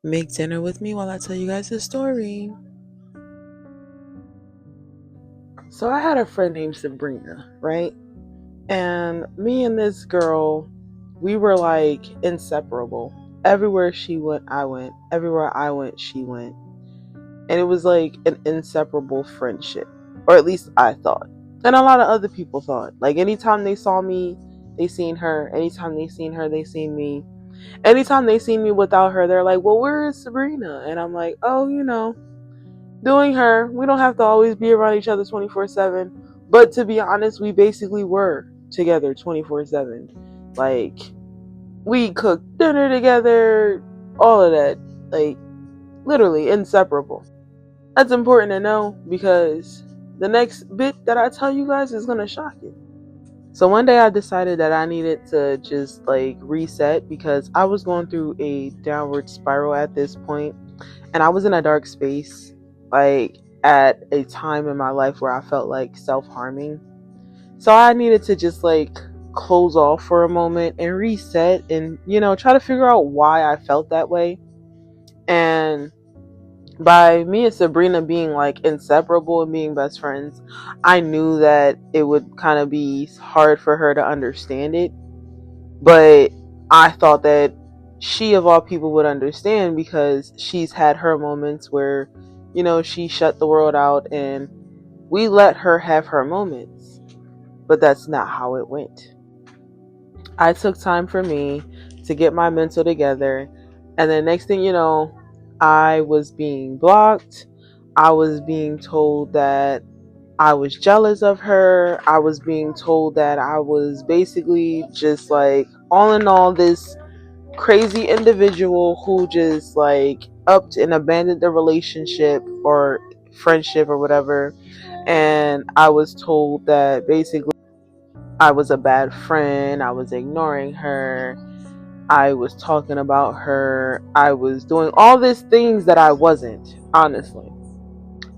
Make dinner with me while I tell you guys a story. So I had a friend named Sabrina, right? And me and this girl, we were like inseparable. Everywhere she went, I went. Everywhere I went, she went. And it was like an inseparable friendship. Or at least I thought. And a lot of other people thought. Like anytime they saw me, they seen her. Anytime they seen her, they seen me. Anytime they seen me without her, they're like, well, where is Sabrina? And I'm like, oh, doing her. We don't have to always be around each other 24/7. But to be honest, we basically were together 24/7. Like, we cooked dinner together, all of that. Like, literally inseparable. That's important to know because the next bit that I tell you guys is going to shock you. So one day I decided that I needed to just like reset because I was going through a downward spiral at this point and I was in a dark space, like at a time in my life where I felt like self-harming. So I needed to just like close off for a moment and reset and try to figure out why I felt that way. And by me and Sabrina being like inseparable and being best friends, I knew that it would kind of be hard for her to understand it. But I thought that she, of all people, would understand because she's had her moments where, she shut the world out and we let her have her moments. But that's not how it went. I took time for me to get my mental together. And then next thing you know, I was being blocked. I was being told that I was jealous of her. I was being told that I was basically just like, all in all, this crazy individual who just like upped and abandoned the relationship or friendship or whatever. And I was told that basically I was a bad friend. I was ignoring her. I was talking about her. I was doing all these things that I wasn't, honestly.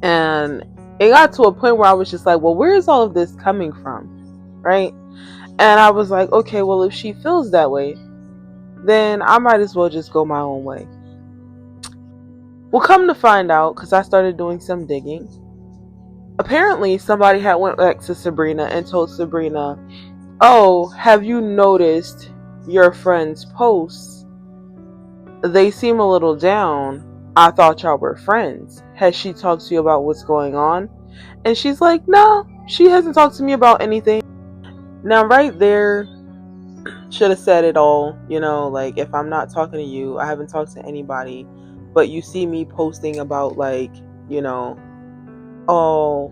And it got to a point where I was just like, well, where is all of this coming from? Right? And I was like, okay, well, if she feels that way, then I might as well just go my own way. Well, come to find out, because I started doing some digging, apparently somebody had went back to Sabrina and told Sabrina, oh, have you noticed your friend's posts? They seem a little down. I thought y'all were friends. Has she talked to you about what's going on? And she's like, no, she hasn't talked to me about anything. Now, right there, should have said it all. Like, if I'm not talking to you, I haven't talked to anybody, but you see me posting about, like, oh,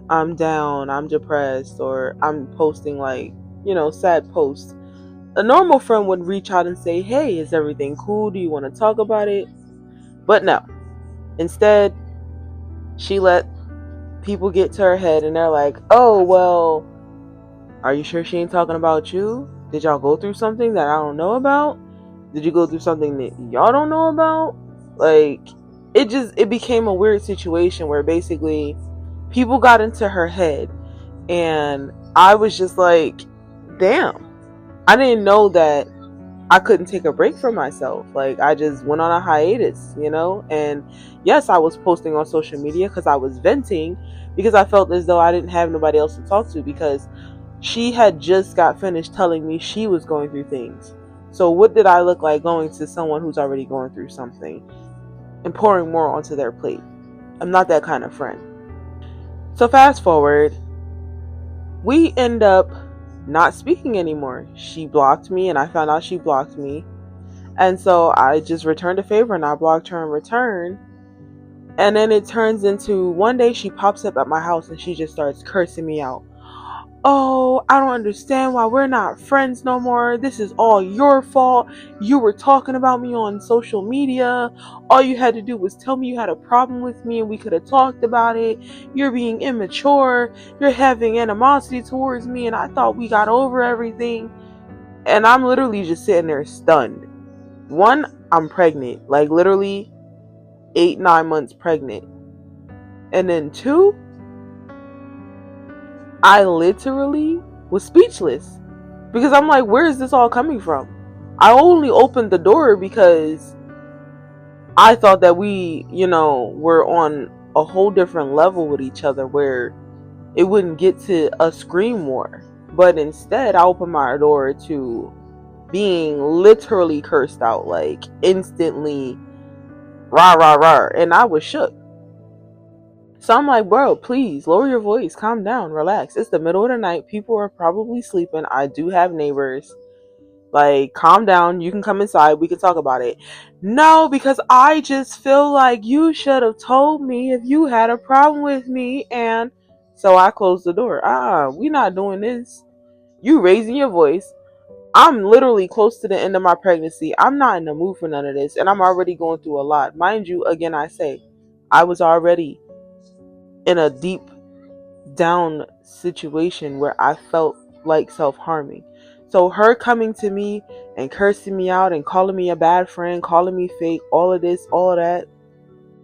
I'm down, I'm depressed, or I'm posting, like, sad posts. A normal friend would reach out and say, hey, is everything cool? Do you want to talk about it? But no. Instead, she let people get to her head and they're like, oh, well, are you sure she ain't talking about you? Did y'all go through something that I don't know about? Did you go through something that y'all don't know about? Like, it became a weird situation where basically people got into her head and I was just like, damn, I didn't know that I couldn't take a break from myself. Like, I just went on a hiatus, and yes, I was posting on social media because I was venting, because I felt as though I didn't have nobody else to talk to, because she had just got finished telling me she was going through things. So what did I look like going to someone who's already going through something and pouring more onto their plate? I'm not that kind of friend. So fast forward, we end up not speaking anymore. She blocked me and I found out she blocked me. And so I just returned a favor and I blocked her in return. And then it turns into one day she pops up at my house and she just starts cursing me out. Oh, I don't understand why we're not friends no more. This is all your fault. You were talking about me on social media. All you had to do was tell me you had a problem with me and we could have talked about it. You're being immature. You're having animosity towards me and I thought we got over everything. And I'm literally just sitting there stunned. One, I'm pregnant. Like, literally 8-9 months pregnant. And then two, I literally was speechless because I'm like, where is this all coming from? I only opened the door because I thought that we, were on a whole different level with each other where it wouldn't get to a scream war. But instead, I opened my door to being literally cursed out, like instantly, rah, rah, rah. And I was shook. So I'm like, bro, please lower your voice, calm down, relax. It's the middle of the night. People are probably sleeping. I do have neighbors. Like, calm down. You can come inside. We can talk about it. No, because I just feel like you should have told me if you had a problem with me. And so I closed the door. We not doing this. You raising your voice. I'm literally close to the end of my pregnancy. I'm not in the mood for none of this. And I'm already going through a lot. Mind you, again, I say, I was already in a deep down situation where I felt like self harming. So her coming to me and cursing me out and calling me a bad friend, calling me fake, all of this, all of that,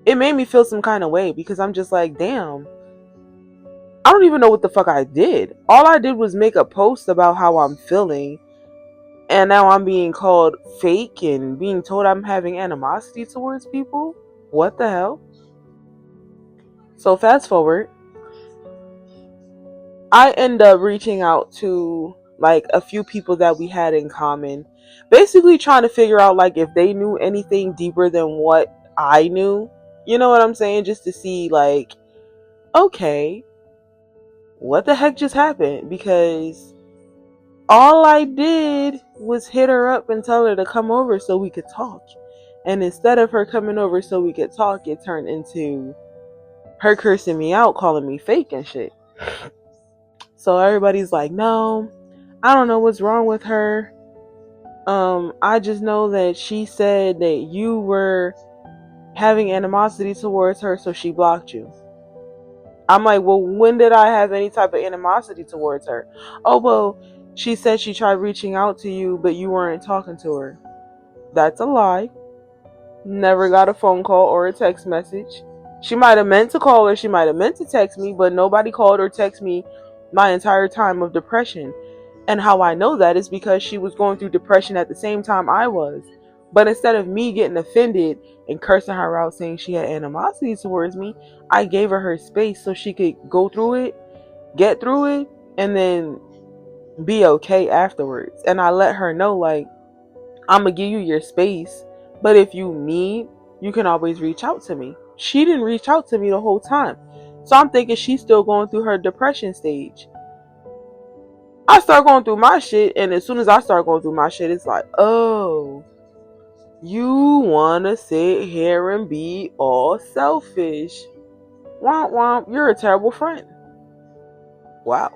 it made me feel some kind of way because I'm just like, damn, I don't even know what the fuck I did. All I did was make a post about how I'm feeling, and now I'm being called fake and being told I'm having animosity towards people. What the hell? So fast forward, I end up reaching out to like a few people that we had in common, basically trying to figure out like if they knew anything deeper than what I knew. You know what I'm saying? Just to see like, okay, what the heck just happened? Because all I did was hit her up and tell her to come over so we could talk. And instead of her coming over so we could talk, it turned into her cursing me out, calling me fake and shit. So everybody's like, no, I don't know what's wrong with her. I just know that she said that you were having animosity towards her, so she blocked you. I'm like, well, when did I have any type of animosity towards her? Oh, well, she said she tried reaching out to you, but you weren't talking to her. That's a lie. Never got a phone call or a text message. She might have meant to call or she might have meant to text me, but nobody called or texted me my entire time of depression. And how I know that is because she was going through depression at the same time I was. But instead of me getting offended and cursing her out saying she had animosity towards me, I gave her space so she could go through it, get through it, and then be okay afterwards. And I let her know, like, I'm going to give you your space, but if you need, you can always reach out to me. She didn't reach out to me the whole time. So I'm thinking she's still going through her depression stage. I start going through my shit, and as soon as I start going through my shit, it's like, oh, you wanna sit here and be all selfish. Womp womp, you're a terrible friend. Wow.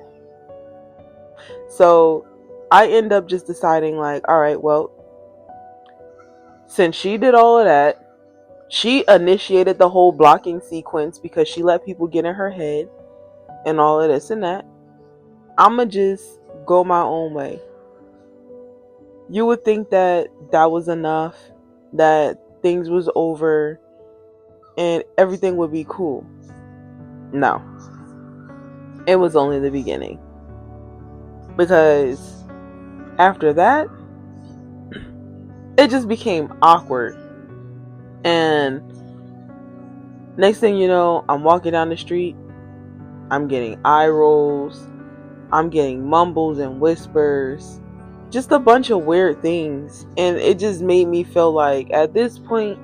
So I end up just deciding, like, alright, well, since she did all of that, she initiated the whole blocking sequence because she let people get in her head and all of this and that. I'ma just go my own way. You would think that that was enough, that things was over and everything would be cool. No, it was only the beginning. Because after that, it just became awkward. And next thing you know, I'm walking down the street, I'm getting eye rolls, I'm getting mumbles and whispers, just a bunch of weird things. And it just made me feel like at this point,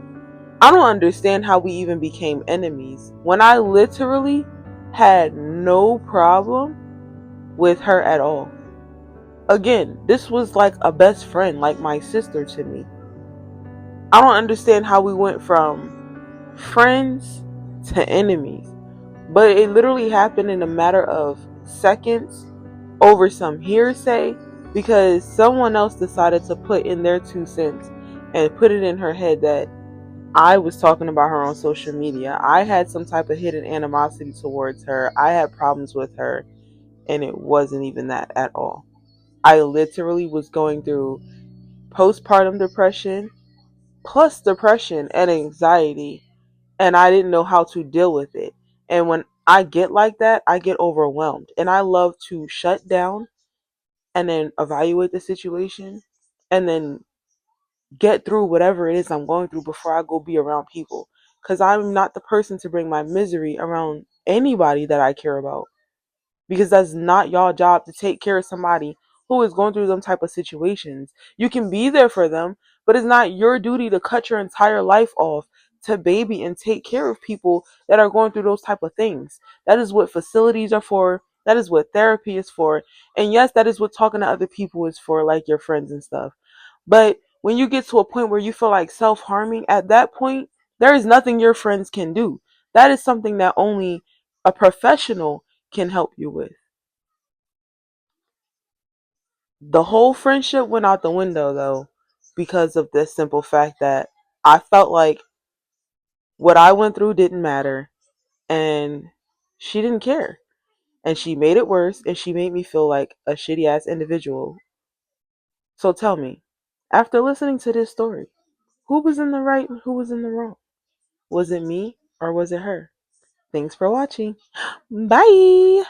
I don't understand how we even became enemies when I literally had no problem with her at all. Again, this was like a best friend, like my sister to me. I don't understand how we went from friends to enemies. But it literally happened in a matter of seconds over some hearsay because someone else decided to put in their 2 cents and put it in her head that I was talking about her on social media. I had some type of hidden animosity towards her. I had problems with her, and it wasn't even that at all. I literally was going through postpartum depression, plus depression and anxiety, and I didn't know how to deal with it. And when I get like that, I get overwhelmed, and I love to shut down and then evaluate the situation and then get through whatever it is I'm going through before I go be around people. Because I'm not the person to bring my misery around anybody that I care about. Because that's not y'all job to take care of somebody who is going through them type of situations. You can be there for them, but it's not your duty to cut your entire life off to baby and take care of people that are going through those type of things. That is what facilities are for. That is what therapy is for. And yes, that is what talking to other people is for, like your friends and stuff. But when you get to a point where you feel like self-harming, at that point, there is nothing your friends can do. That is something that only a professional can help you with. The whole friendship went out the window though because of this simple fact that I felt like what I went through didn't matter and she didn't care. And she made it worse and she made me feel like a shitty ass individual. So tell me, after listening to this story, who was in the right and who was in the wrong? Was it me or was it her? Thanks for watching. Bye.